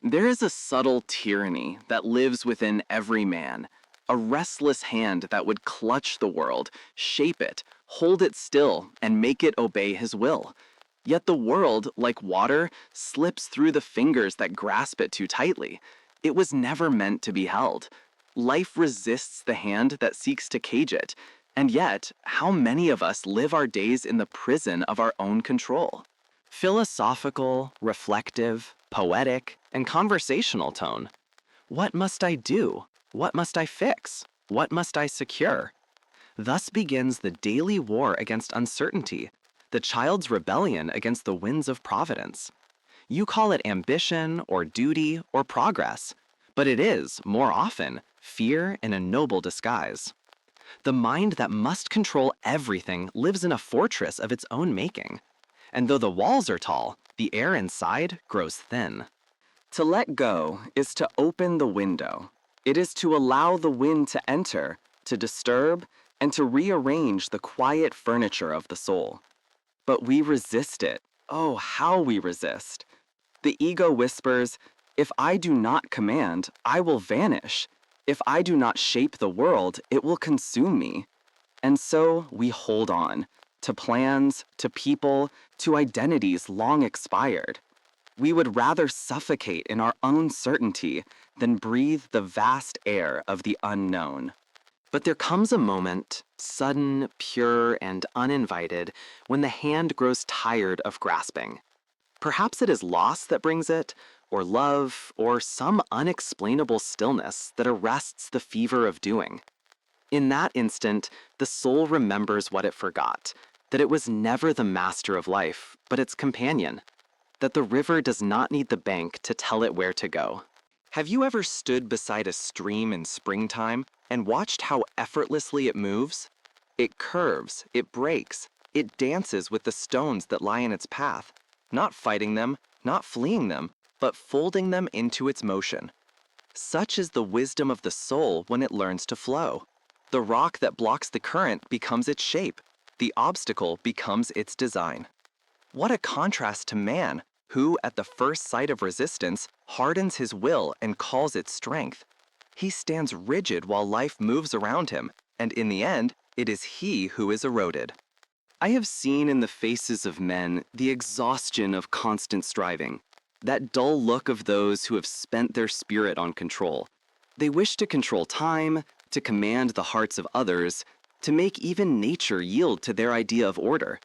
There is a subtle tyranny that lives within every man, a restless hand that would clutch the world, shape it, hold it still, and make it obey his will. Yet the world, like water, slips through the fingers that grasp it too tightly. It was never meant to be held. Life resists the hand that seeks to cage it, and yet, how many of us live our days in the prison of our own control? Philosophical, reflective, poetic, and conversational tone. What must I do? What must I fix? What must I secure? Thus begins the daily war against uncertainty, the child's rebellion against the winds of providence. You call it ambition or duty or progress, but it is, more often, fear in a noble disguise. The mind that must control everything lives in a fortress of its own making, and though the walls are tall, the air inside grows thin. To let go is to open the window. It is to allow the wind to enter, to disturb, and to rearrange the quiet furniture of the soul. But we resist it. Oh, how we resist. The ego whispers, if I do not command, I will vanish. If I do not shape the world, it will consume me. And so we hold on, to plans, to people, to identities long expired. We would rather suffocate in our own certainty than breathe the vast air of the unknown. But there comes a moment, sudden, pure, and uninvited, when the hand grows tired of grasping. Perhaps it is loss that brings it, or love, or some unexplainable stillness that arrests the fever of doing. In that instant, the soul remembers what it forgot, that it was never the master of life, but its companion, that the river does not need the bank to tell it where to go. Have you ever stood beside a stream in springtime and watched how effortlessly it moves? It curves, it breaks, it dances with the stones that lie in its path, not fighting them, not fleeing them, but folding them into its motion. Such is the wisdom of the soul when it learns to flow. The rock that blocks the current becomes its shape. The obstacle becomes its design. What a contrast to man, who, at the first sight of resistance, hardens his will and calls it strength. He stands rigid while life moves around him, and in the end, it is he who is eroded. I have seen in the faces of men the exhaustion of constant striving, that dull look of those who have spent their spirit on control. They wish to control time, to command the hearts of others, to make even nature yield to their idea of order.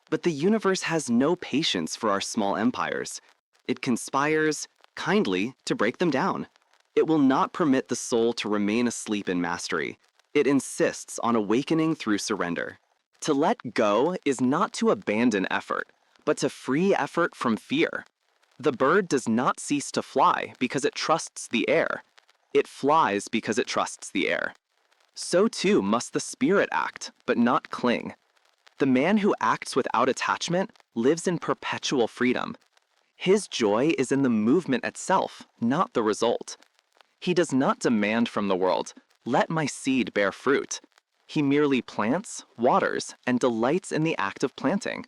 But the universe has no patience for our small empires. It conspires, kindly, to break them down. It will not permit the soul to remain asleep in mastery. It insists on awakening through surrender. To let go is not to abandon effort, but to free effort from fear. The bird does not cease to fly because it trusts the air. It flies because it trusts the air. So too must the spirit act, but not cling. The man who acts without attachment lives in perpetual freedom. His joy is in the movement itself, not the result. He does not demand from the world, let my seed bear fruit. He merely plants, waters, and delights in the act of planting.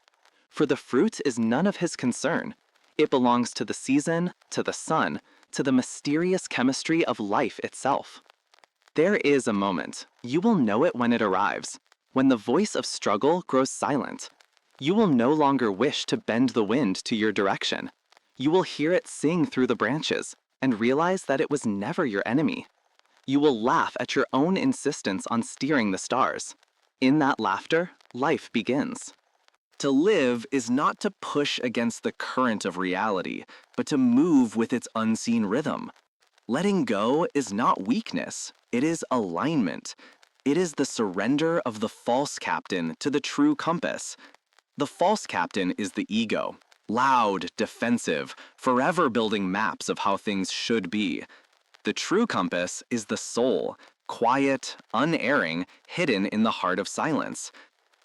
For the fruit is none of his concern. It belongs to the season, to the sun, to the mysterious chemistry of life itself. There is a moment, you will know it when it arrives, when the voice of struggle grows silent. You will no longer wish to bend the wind to your direction. You will hear it sing through the branches and realize that it was never your enemy. You will laugh at your own insistence on steering the stars. In that laughter, life begins. To live is not to push against the current of reality, but to move with its unseen rhythm. Letting go is not weakness, it is alignment. It is the surrender of the false captain to the true compass. The false captain is the ego, loud, defensive, forever building maps of how things should be. The true compass is the soul, quiet, unerring, hidden in the heart of silence.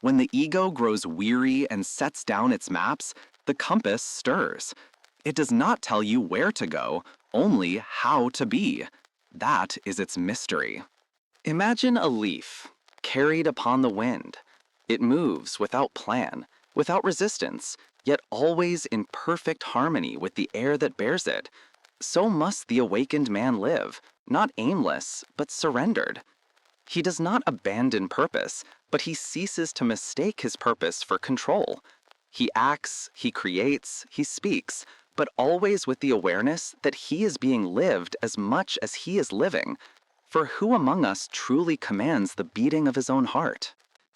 When the ego grows weary and sets down its maps, the compass stirs. It does not tell you where to go, only how to be. That is its mystery. Imagine a leaf, carried upon the wind. It moves without plan, without resistance, yet always in perfect harmony with the air that bears it. So must the awakened man live, not aimless, but surrendered. He does not abandon purpose, but he ceases to mistake his purpose for control. He acts, he creates, he speaks, but always with the awareness that he is being lived as much as he is living. For who among us truly commands the beating of his own heart?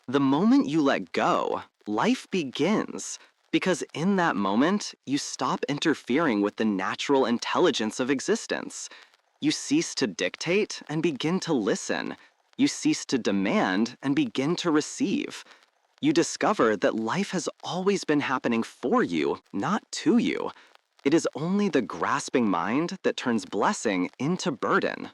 The moment you let go, life begins, because in that moment, you stop interfering with the natural intelligence of existence. You cease to dictate and begin to listen. You cease to demand and begin to receive. You discover that life has always been happening for you, not to you. It is only the grasping mind that turns blessing into burden.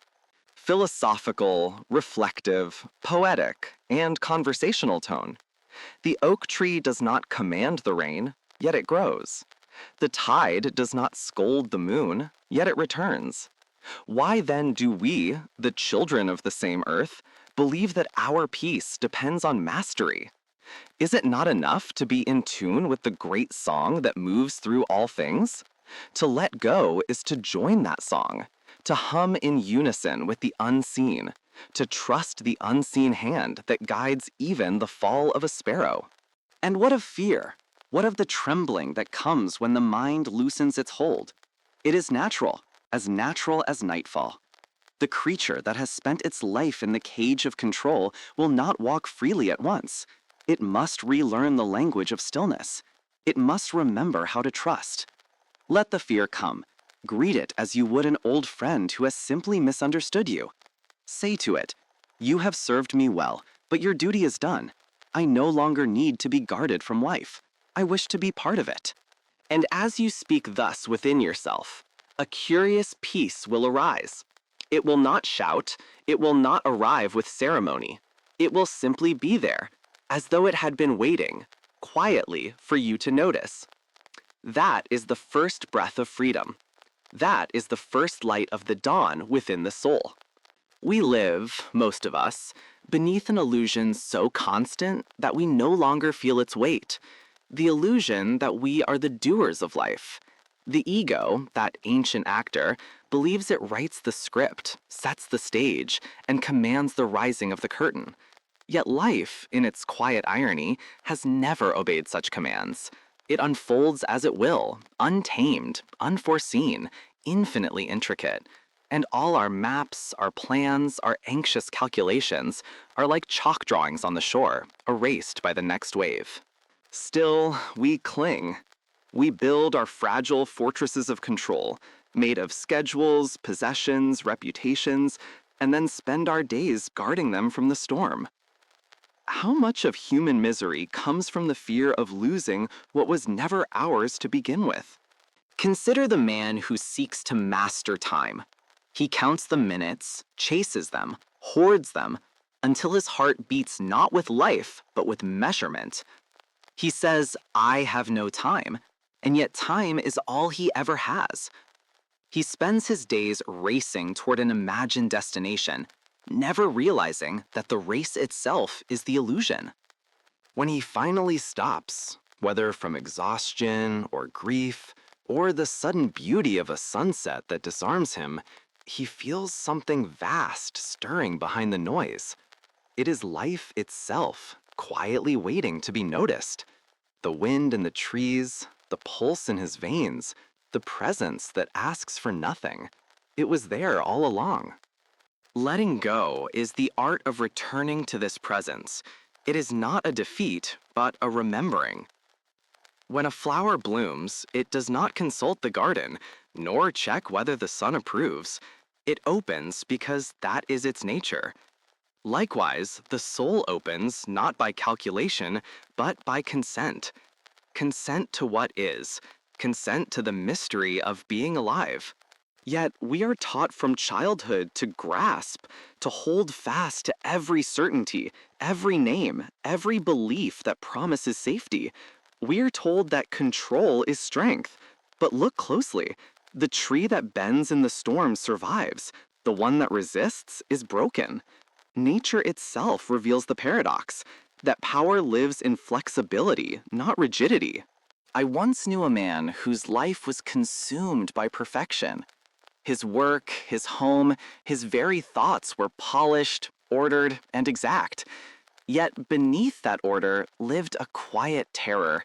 Philosophical, reflective, poetic, and conversational tone. The oak tree does not command the rain, yet it grows. The tide does not scold the moon, yet it returns. Why then do we, the children of the same earth, believe that our peace depends on mastery? Is it not enough to be in tune with the great song that moves through all things? To let go is to join that song, to hum in unison with the unseen, to trust the unseen hand that guides even the fall of a sparrow. And what of fear? What of the trembling that comes when the mind loosens its hold? It is natural as nightfall. The creature that has spent its life in the cage of control will not walk freely at once. It must relearn the language of stillness. It must remember how to trust. Let the fear come. Greet it as you would an old friend who has simply misunderstood you. Say to it, "You have served me well, but your duty is done. I no longer need to be guarded from life. I wish to be part of it." And as you speak thus within yourself, a curious peace will arise. It will not shout, it will not arrive with ceremony. It will simply be there, as though it had been waiting, quietly, for you to notice. That is the first breath of freedom. That is the first light of the dawn within the soul. We live, most of us, beneath an illusion so constant that we no longer feel its weight. The illusion that we are the doers of life. The ego, that ancient actor, believes it writes the script, sets the stage, and commands the rising of the curtain. Yet life, in its quiet irony, has never obeyed such commands. It unfolds as it will, untamed, unforeseen, infinitely intricate. And all our maps, our plans, our anxious calculations are like chalk drawings on the shore, erased by the next wave. Still, we cling. We build our fragile fortresses of control, made of schedules, possessions, reputations, and then spend our days guarding them from the storm. How much of human misery comes from the fear of losing what was never ours to begin with? Consider the man who seeks to master time. He counts the minutes, chases them, hoards them, until his heart beats not with life, but with measurement. He says, "I have no time," and yet time is all he ever has. He spends his days racing toward an imagined destination, never realizing that the race itself is the illusion. When he finally stops, whether from exhaustion or grief, or the sudden beauty of a sunset that disarms him, he feels something vast stirring behind the noise. It is life itself, quietly waiting to be noticed. The wind in the trees, the pulse in his veins, the presence that asks for nothing. It was there all along. Letting go is the art of returning to this presence. It is not a defeat, but a remembering. When a flower blooms, it does not consult the garden, nor check whether the sun approves. It opens because that is its nature. Likewise, the soul opens not by calculation, but by consent. Consent to what is, consent to the mystery of being alive. Yet we are taught from childhood to grasp, to hold fast to every certainty, every name, every belief that promises safety. We are told that control is strength. But look closely. The tree that bends in the storm survives. The one that resists is broken. Nature itself reveals the paradox, that power lives in flexibility, not rigidity. I once knew a man whose life was consumed by perfection. His work, his home, his very thoughts were polished, ordered, and exact. Yet beneath that order lived a quiet terror,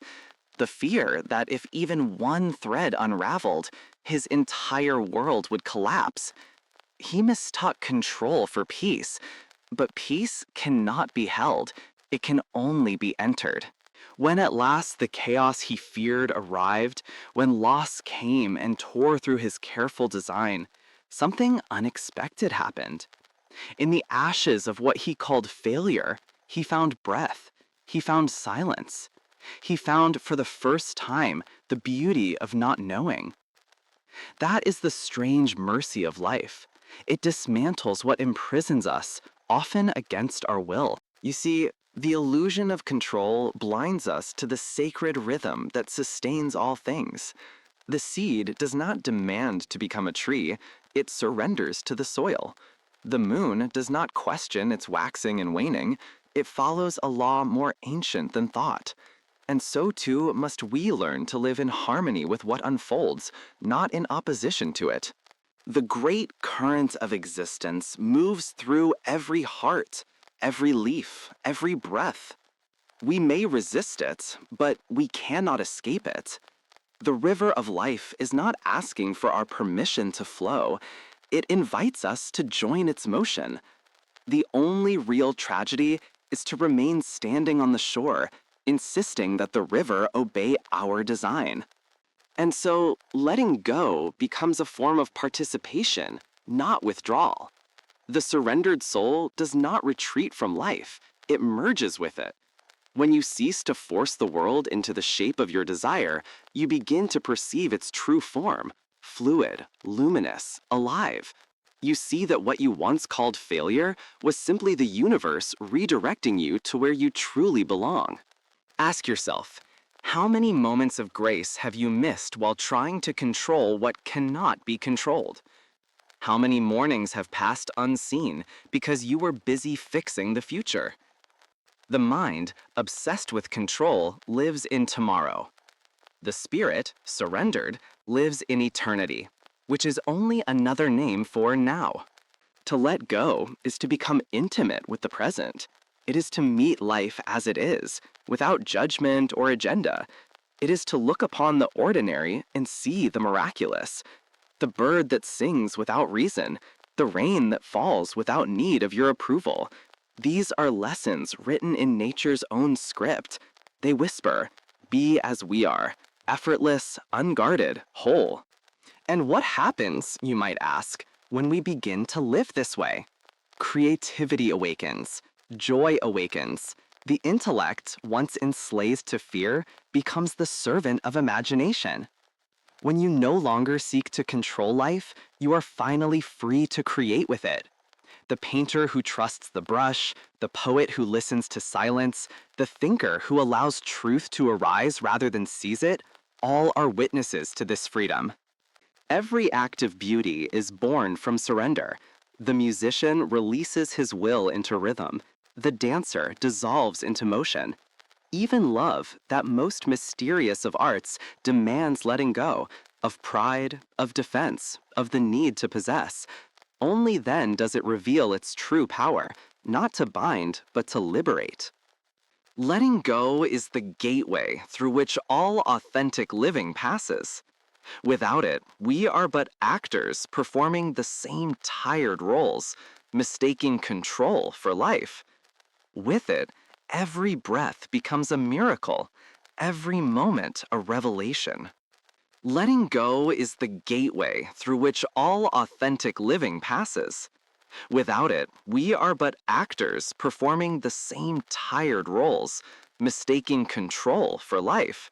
the fear that if even one thread unraveled, his entire world would collapse. He mistook control for peace, but peace cannot be held, it can only be entered. When at last the chaos he feared arrived, when loss came and tore through his careful design, something unexpected happened. In the ashes of what he called failure, he found breath, he found silence. He found for the first time the beauty of not knowing. That is the strange mercy of life. It dismantles what imprisons us, often against our will. You see, the illusion of control blinds us to the sacred rhythm that sustains all things. The seed does not demand to become a tree, it surrenders to the soil. The moon does not question its waxing and waning, it follows a law more ancient than thought. And so too must we learn to live in harmony with what unfolds, not in opposition to it. The great current of existence moves through every heart, every leaf, every breath. We may resist it, but we cannot escape it. The river of life is not asking for our permission to flow. It invites us to join its motion. The only real tragedy is to remain standing on the shore, insisting that the river obey our design. And so, letting go becomes a form of participation, not withdrawal. The surrendered soul does not retreat from life, it merges with it. When you cease to force the world into the shape of your desire, you begin to perceive its true form, fluid, luminous, alive. You see that what you once called failure was simply the universe redirecting you to where you truly belong. Ask yourself, how many moments of grace have you missed while trying to control what cannot be controlled? How many mornings have passed unseen because you were busy fixing the future? The mind, obsessed with control, lives in tomorrow. The spirit, surrendered, lives in eternity, which is only another name for now. To let go is to become intimate with the present. It is to meet life as it is, without judgment or agenda. It is to look upon the ordinary and see the miraculous. The bird that sings without reason, the rain that falls without need of your approval. These are lessons written in nature's own script. They whisper, "Be as we are, effortless, unguarded, whole." And what happens, you might ask, when we begin to live this way? Creativity awakens, joy awakens. The intellect, once enslaved to fear, becomes the servant of imagination. When you no longer seek to control life, you are finally free to create with it. The painter who trusts the brush, the poet who listens to silence, the thinker who allows truth to arise rather than seize it, all are witnesses to this freedom. Every act of beauty is born from surrender. The musician releases his will into rhythm. The dancer dissolves into motion. Even love, that most mysterious of arts, demands letting go, of pride, of defense, of the need to possess. Only then does it reveal its true power, not to bind, but to liberate. Letting go is the gateway through which all authentic living passes. Without it, we are but actors performing the same tired roles, mistaking control for life. With it, every breath becomes a miracle, every moment a revelation. Letting go is the gateway through which all authentic living passes. Without it, we are but actors performing the same tired roles, mistaking control for life.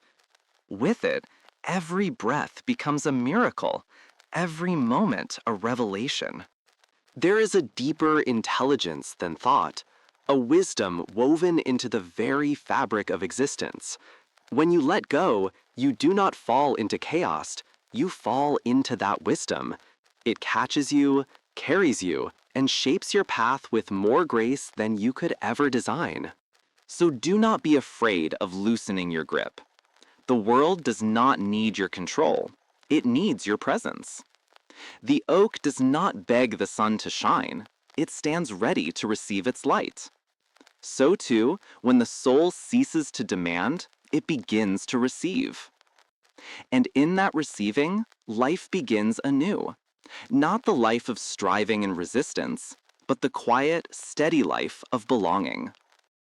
With it, every breath becomes a miracle, every moment a revelation. There is a deeper intelligence than thought, a wisdom woven into the very fabric of existence. When you let go, you do not fall into chaos, you fall into that wisdom. It catches you, carries you, and shapes your path with more grace than you could ever design. So do not be afraid of loosening your grip. The world does not need your control. It needs your presence. The oak does not beg the sun to shine, it stands ready to receive its light. So too, when the soul ceases to demand, it begins to receive. And in that receiving, life begins anew. Not the life of striving and resistance, but the quiet, steady life of belonging.